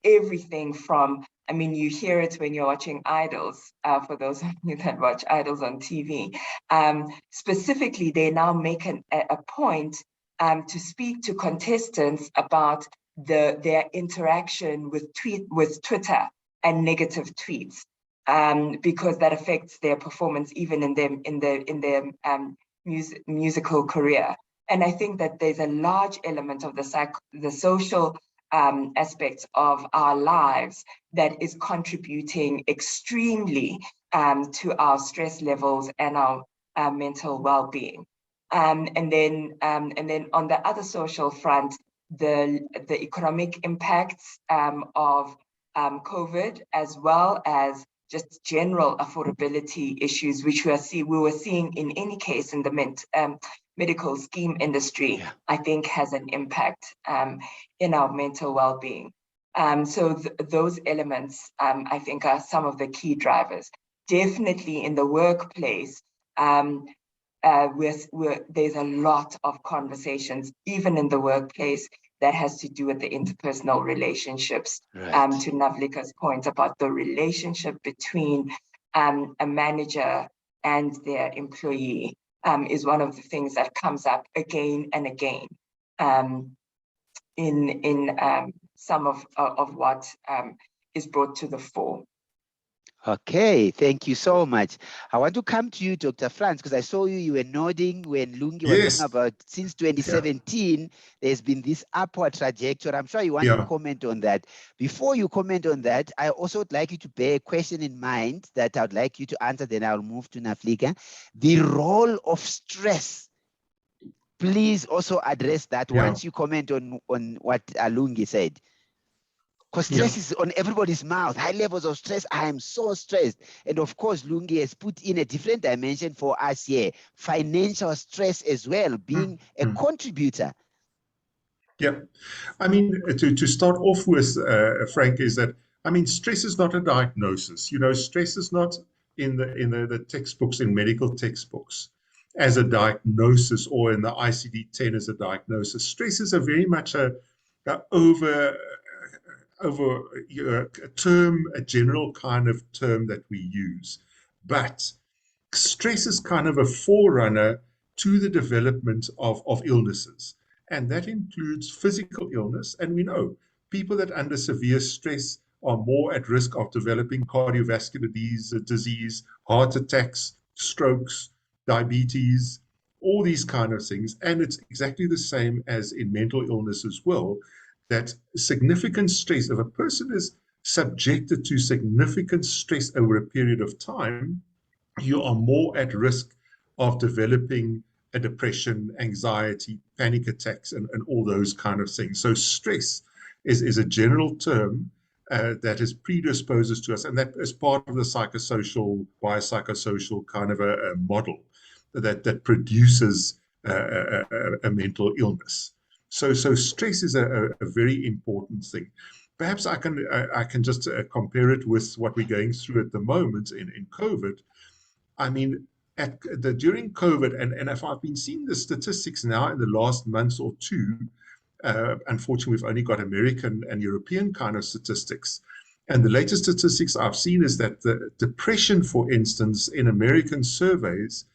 Everything from, I mean, you hear it when you're watching Idols, for those of you that watch Idols on TV. Specifically, they now make a point to speak to contestants about their interaction with Twitter and negative tweets, because that affects their performance even in their musical career. And I think that there's a large element of the social aspects of our lives that is contributing extremely to our stress levels and our mental well-being. And then on the other social front, the economic impacts of COVID, as well as just general affordability issues, which we were seeing in any case in the medical scheme industry, Yeah. I think has an impact in our mental well-being. So those elements, I think, are some of the key drivers. Definitely in the workplace, there's a lot of conversations, even in the workplace, that has to do with the interpersonal relationships. Right. To Navlika's point about the relationship between a manager and their employee is one of the things that comes up again and again in some of what is brought to the fore. Okay, thank you so much. I want to come to you, Dr. Franz, because I saw you were nodding when Lungi was Yes. talking about since 2017, there's been this upward trajectory. I'm sure you want to comment on that. Before you comment on that, I also would like you to bear a question in mind that I would like you to answer, then I'll move to Naflika. The role of stress. Please also address that once you comment on what Lungi said. Because stress is on everybody's mouth. High levels of stress. I am so stressed. And of course, Lungi has put in a different dimension for us here. Financial stress as well, being a contributor. Yeah. I mean, to start off with, Frank, is that, I mean, stress is not a diagnosis. You know, stress is not in the textbooks, in medical textbooks, as a diagnosis, or in the ICD-10 as a diagnosis. Stress is a very much a term, a general kind of term that we use. But stress is kind of a forerunner to the development of illnesses. And that includes physical illness. And we know people that under severe stress are more at risk of developing cardiovascular disease, heart attacks, strokes, diabetes, all these kind of things. And it's exactly the same as in mental illness as well, that significant stress, if a person is subjected to significant stress over a period of time, you are more at risk of developing a depression, anxiety, panic attacks, and all those kind of things. So stress is a general term that is predisposes to us, and that is part of the biopsychosocial kind of a model. that produces a mental illness. So stress is a very important thing. Perhaps I can just compare it with what we're going through at the moment in COVID. I mean, during COVID, and if I've been seeing the statistics now in the last month or two, unfortunately, we've only got American and European kind of statistics. And the latest statistics I've seen is that the depression, for instance, in American surveys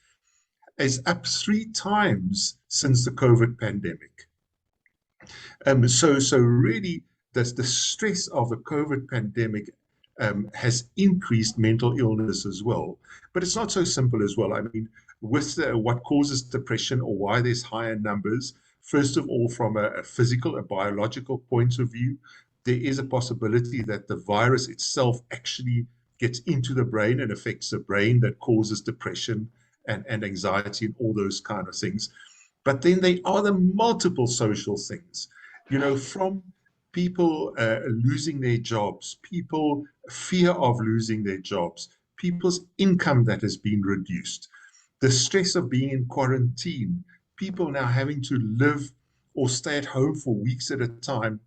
is up 3 times since the COVID pandemic. So really, the stress of the COVID pandemic has increased mental illness as well. But it's not so simple as well. I mean, with what causes depression or why there's higher numbers, first of all, from a physical, a biological point of view, there is a possibility that the virus itself actually gets into the brain and affects the brain, that causes depression and anxiety and all those kind of things. But then there are the multiple social things, from people losing their jobs, people fear of losing their jobs, people's income that has been reduced, the stress of being in quarantine, people now having to live or stay at home for weeks at a time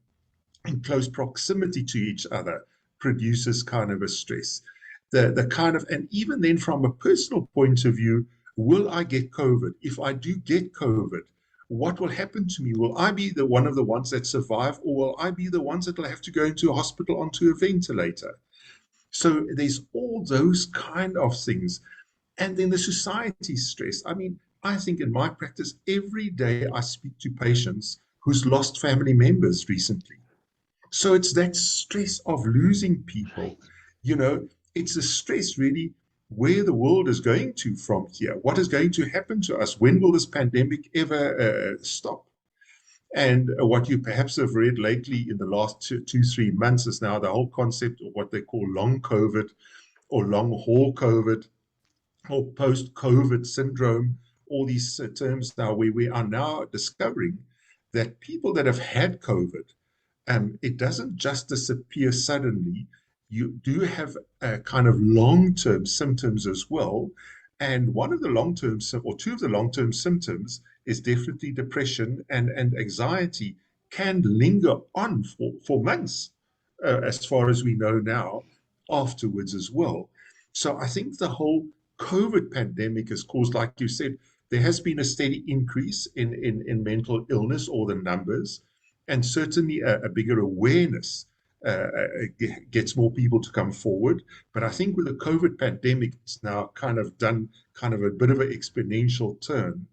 in close proximity to each other produces kind of a stress. And even then from a personal point of view, will I get COVID? If I do get COVID, what will happen to me? Will I be one of the ones that survive, or will I be the ones that will have to go into a hospital onto a ventilator? So there's all those kind of things. And then the society stress. I mean, I think in my practice, every day I speak to patients who's lost family members recently. So it's that stress of losing people. It's a stress really where the world is going to from here. What is going to happen to us? When will this pandemic ever stop? And what you perhaps have read lately in the last 2-3 months is now the whole concept of what they call long COVID or long haul COVID or post-COVID syndrome, all these terms now, where we are now discovering that people that have had COVID, it doesn't just disappear suddenly. You do have a kind of long-term symptoms as well. And one of the long-term, or two of the long-term symptoms is definitely depression and anxiety can linger on for months, as far as we know now, afterwards as well. So I think the whole COVID pandemic has caused, like you said, there has been a steady increase in mental illness or the numbers, and certainly a bigger awareness gets more people to come forward. But I think with the COVID pandemic, it's now kind of done kind of a bit of an exponential turn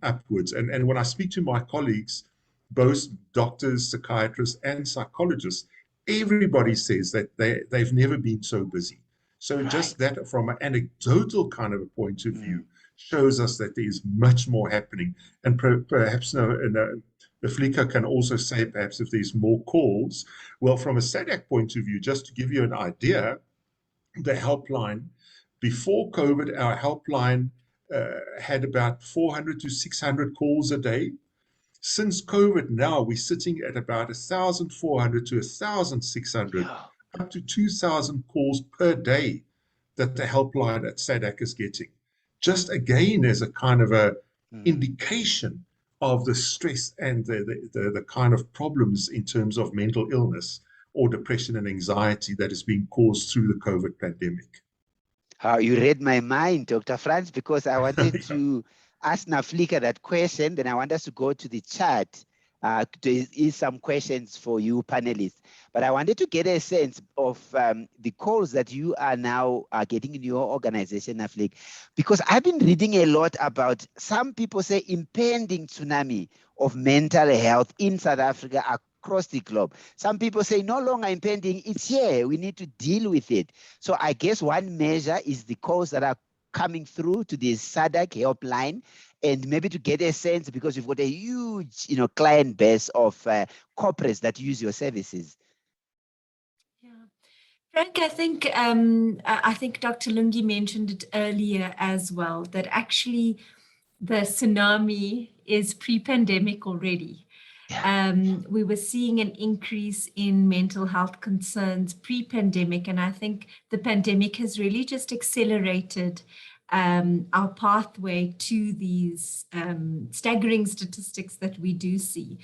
upwards. And when I speak to my colleagues, both doctors, psychiatrists, and psychologists, everybody says that they've never been so busy. So just that from an anecdotal kind of a point of view shows us that there is much more happening. And perhaps Naflika can also say perhaps if there's more calls. Well, from a SADC point of view, just to give you an idea, the helpline, before COVID, our helpline had about 400 to 600 calls a day. Since COVID now, we're sitting at about 1,400 to 1,600, up to 2,000 calls per day that the helpline at SADC is getting. Just again as a kind of a indication of the stress and the kind of problems in terms of mental illness or depression and anxiety that is being caused through the COVID pandemic. You read my mind, Dr. Franz, because I wanted to ask Naflika that question. Then I want us to go to the chat. There is some questions for you panelists, but I wanted to get a sense of the calls that you are now getting in your organization, Naflik, because I've been reading a lot about, some people say, impending tsunami of mental health in South Africa across the globe. Some people say no longer impending, it's here, we need to deal with it. So I guess one measure is the calls that are coming through to the SADC helpline, and maybe to get a sense, because you've got a huge, client base of corporates that use your services. Yeah, Frank, I think Dr. Lungi mentioned it earlier as well, that actually the tsunami is pre-pandemic already. We were seeing an increase in mental health concerns pre-pandemic, and I think the pandemic has really just accelerated our pathway to these staggering statistics that we do see.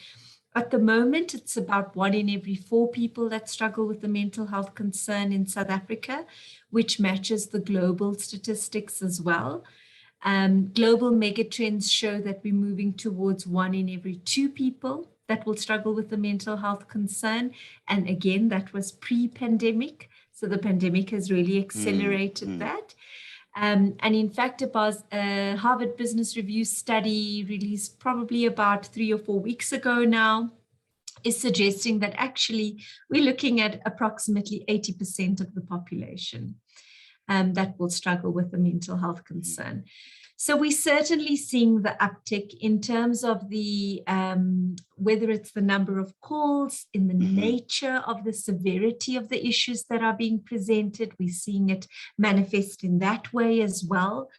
At the moment, it's about 1 in every 4 people that struggle with a mental health concern in South Africa, which matches the global statistics as well. Global megatrends show that we're moving towards 1 in every 2 people that will struggle with a mental health concern. And again, that was pre-pandemic. So the pandemic has really accelerated that. And in fact, a Harvard Business Review study released probably about 3 or 4 weeks ago now is suggesting that actually we're looking at approximately 80% of the population that will struggle with a mental health concern. So we're certainly seeing the uptick in terms of the, whether it's the number of calls, in the nature of the severity of the issues that are being presented. We're seeing it manifest in that way as well.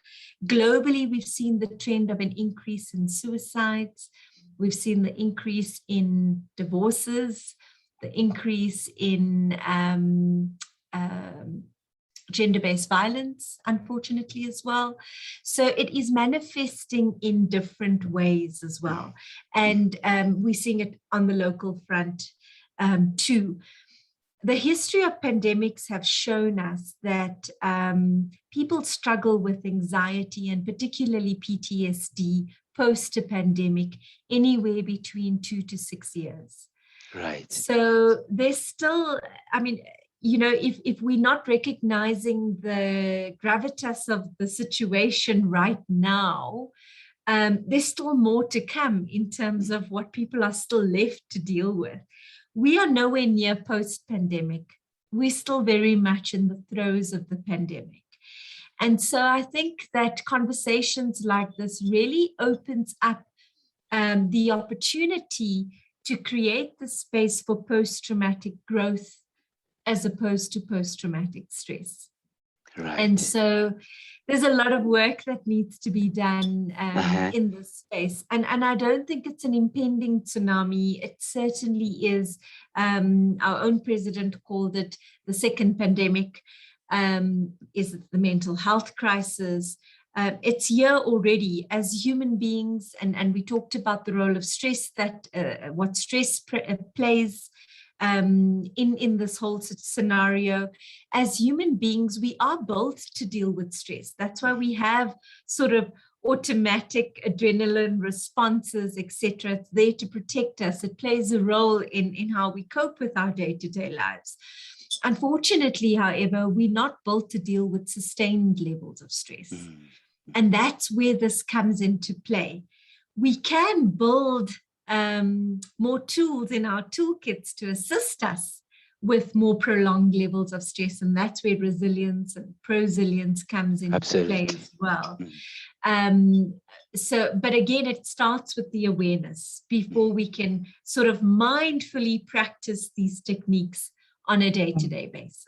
Globally, we've seen the trend of an increase in suicides. We've seen the increase in divorces, the increase in gender-based violence, unfortunately, as well. So it is manifesting in different ways as well. And we're seeing it on the local front too. The history of pandemics have shown us that people struggle with anxiety and particularly PTSD post a pandemic anywhere between 2 to 6 years. Right. So there's still, I mean, you know, if we're not recognizing the gravitas of the situation right now, there's still more to come in terms of what people are still left to deal with. We are nowhere near post-pandemic. We're still very much in the throes of the pandemic. And so I think that conversations like this really opens up the opportunity to create the space for post-traumatic growth as opposed to post-traumatic stress. Right. And so there's a lot of work that needs to be done in this space. And I don't think it's an impending tsunami. It certainly is. Our own president called it the second pandemic. Is the mental health crisis. It's here already as human beings, and we talked about the role of stress, that what stress plays in this whole scenario. As human beings, we are built to deal with stress. That's why we have sort of automatic adrenaline responses, etc. It's there to protect us. It plays a role in how we cope with our day-to-day lives. Unfortunately, however, we're not built to deal with sustained levels of stress. And that's where this comes into play. We can build more tools in our toolkits to assist us with more prolonged levels of stress. And that's where resilience and prosilience comes into play as well. But again, it starts with the awareness before we can sort of mindfully practice these techniques on a day-to-day basis.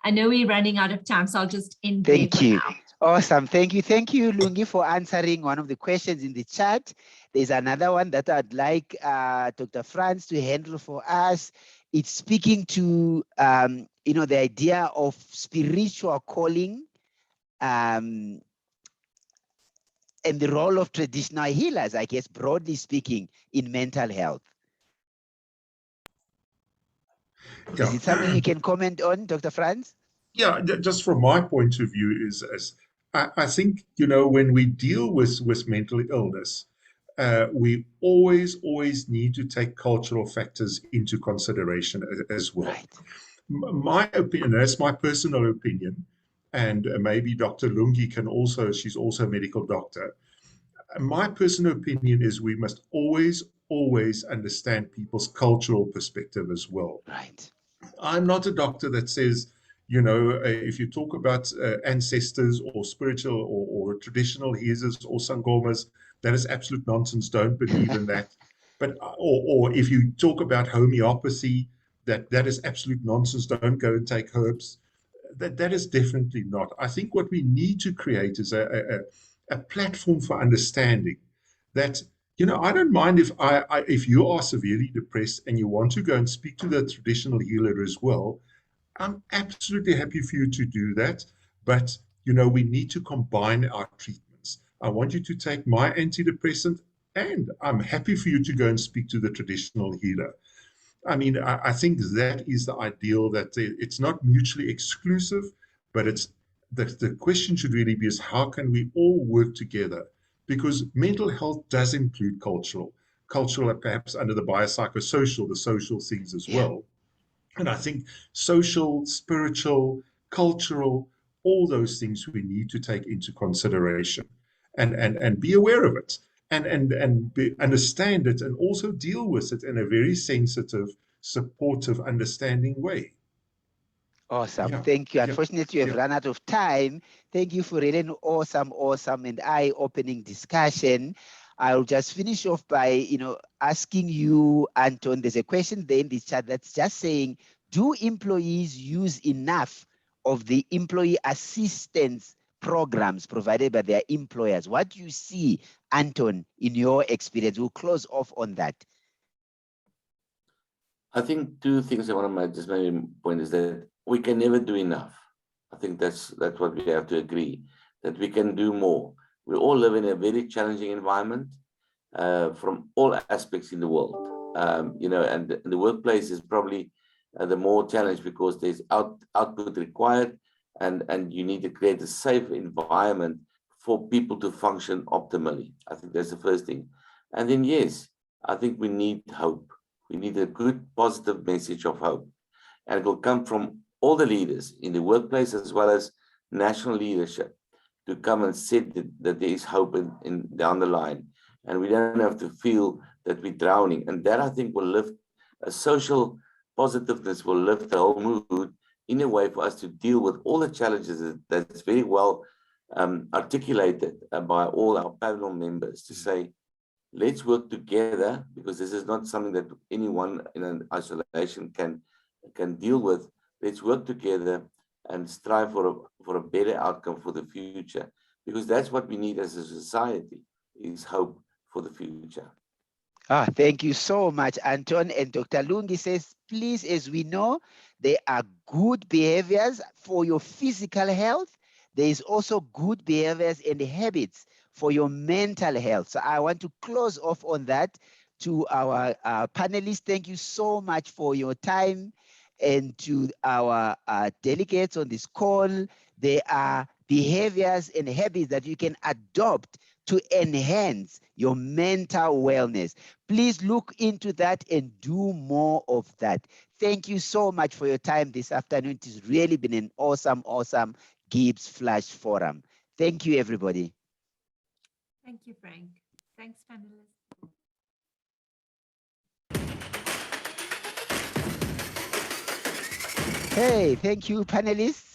I know we're running out of time, so I'll just end there. Thank you. Awesome. Thank you. Thank you, Lungi, for answering one of the questions in the chat. There's another one that I'd like Dr. Franz to handle for us. It's speaking to, you know, the idea of spiritual calling and the role of traditional healers, I guess, broadly speaking, in mental health. Yeah. Is it something you can comment on, Dr. Franz? Yeah, just from my point of view is, I think, you know, when we deal with mental illness, we always need to take cultural factors into consideration as well. Right. My opinion, that's my personal opinion, and maybe Dr. Lungi can also, she's also a medical doctor. My personal opinion is we must always understand people's cultural perspective as well. Right. I'm not a doctor that says, you know, if you talk about ancestors or spiritual or traditional healers or sangomas, that is absolute nonsense. Don't believe in that. But or if you talk about homeopathy, that is absolute nonsense. Don't go and take herbs. That is definitely not. I think what we need to create is a platform for understanding that, you know, I don't mind if you are severely depressed and you want to go and speak to the traditional healer as well. I'm absolutely happy for you to do that. But, You know, we need to combine our treatments. I want you to take my antidepressant, and I'm happy for you to go and speak to the traditional healer. I mean, I think that is the ideal, that it's not mutually exclusive, but it's the question should really be is how can we all work together? Because mental health does include cultural, perhaps under the biopsychosocial, the social things as well. And I think social, spiritual, cultural, all those things we need to take into consideration and be aware of it and understand it and also deal with it in a very sensitive, supportive, understanding way. Awesome. Yeah, Thank you. yeah, Unfortunately, we have yeah. run out of time. Thank you for really an awesome and eye-opening discussion. I'll just finish off by, asking you, Anton, there's a question there in the chat that's just saying, do employees use enough of the employee assistance programs provided by their employers? What do you see, Anton, in your experience? We'll close off on that. I think two things I want to make, just maybe point is that we can never do enough. I think that's what we have to agree, that we can do more. We all live in a very challenging environment from all aspects in the world, and the workplace is probably the more challenge because there's output required, and you need to create a safe environment for people to function optimally. I think that's the first thing. And then, yes, I think we need hope. We need a good, positive message of hope. And it will come from all the leaders in the workplace as well as national leadership to come and say that there is hope in down the line. And we don't have to feel that we're drowning. And that, I think, will lift a social positiveness, will lift the whole mood in a way for us to deal with all the challenges that's very well articulated by all our panel members to say, let's work together, because this is not something that anyone in an isolation can deal with. Let's work together and strive for a better outcome for the future, because that's what we need as a society, is hope for the future. Thank you so much, Anton. And Dr. Lungi says, please, as we know, there are good behaviors for your physical health. There is also good behaviors and habits for your mental health. So I want to close off on that. To our panelists, thank you so much for your time. And to our delegates on this call, there are behaviors and habits that you can adopt to enhance your mental wellness. Please look into that and do more of that. Thank you so much for your time this afternoon. It has really been an awesome GIBS Flash Forum. Thank you, everybody. Thank you, Frank. Thanks, panelists. Hey, thank you, panelists.